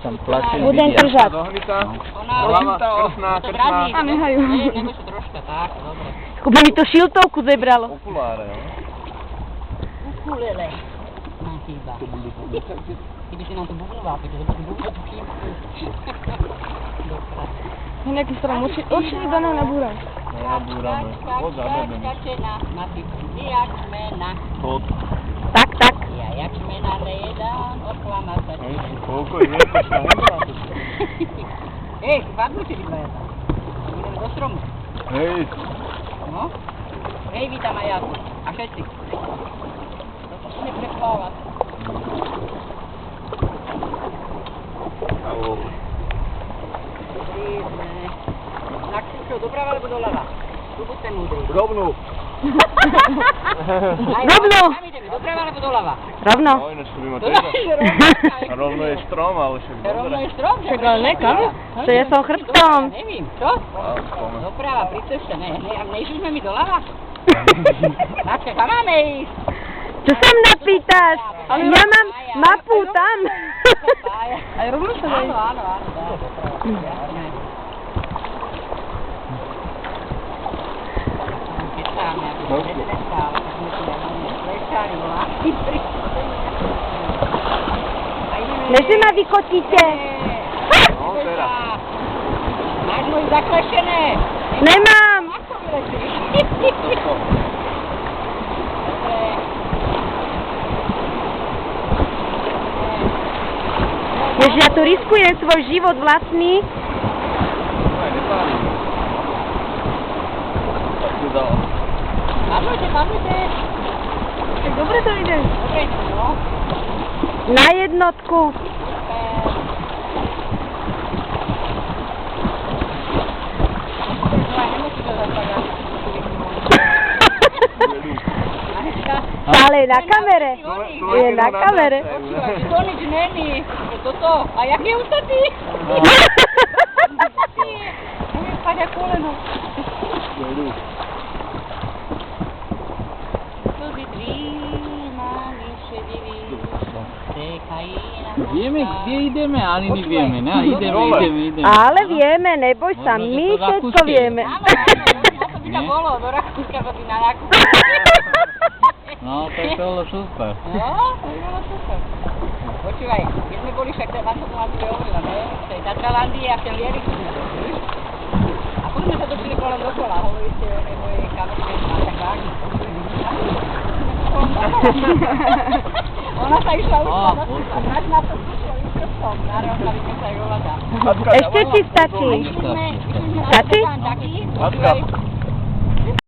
Tam tlačí Budem držať. Ona krstná. A nehajú. Nebo sa troška, tak, dobre. Kuba mi to šiltovku zebralo. Okuláre, jo? Ukulele. Nám chýba. Keby si nám to bubnoval, pretože to bubno tu chýba. Dobre. Nejaký strom, určite do nás nabúram. Nabúrame. Pod zabedený. Kačena, nasypnutý jačmena. Pod. Tak, tak. Ja jačmena nejedám, oklama sa ti. Koľko je, to sa nebrá. Ej, spadnú si vydvaja tam. Ideme do stromu. Hej. No. Hej, vítam aj ja. A všetci. To sa neprepávať. Alo. Tak čo, doprava alebo doľava? Tu buď ten múdry. Rovnú. Rovno. Kam ideme, doprava alebo doľava? Rovno. No, ináč to by ma To teda. je A rovno je strom, ale však Rovno dobre. je strom. Však ale nekam. Čo ja som chrbtom. Nevím, čo? Spome. Doprava, pri ceste, nejšli sme mi doľava? Načka, kam máme ísť? Čo sa mňa pýtaš? Ja mám mapu tam. Aj rovno sa dá ísť. Áno, jasné. Než ma vykotíte. No, teraz. Máš môj zaklešené. Nemám. Ako vyletíš? Než ja tu riskujem svoj život vlastný. Aj, nepálim. Tak tu dal. Padnujte. Tak dobre to ide. Dobre, no. Na jednotku. Ale na kamere. Je na kamere. To nič není. Toto. A jak je ustatý? Neviem padať koleno. Vieme, kde ideme, ani nevieme, ne? Ideme. Ale vieme, neboj sa, Možno, že my to všetko Rakúske. vieme. Áno, to by to bolo, do Rakúska to by na Rakúska. No, tak to bolo super. No, to by bolo super. Počúvaj, keď sme boli však, vám som vám tu hovorila, ne? V tej Tatralandii a v tej Lieriku sme boli. A potom sme sa točili kolem dokola, hovoríte o mojej kamerke, má tak vážne. Ona sa išla ušla, na to som, na rovnavike sa ju hľadá. Ešte ti stačí? Išli sme Stačí? taký, Matka.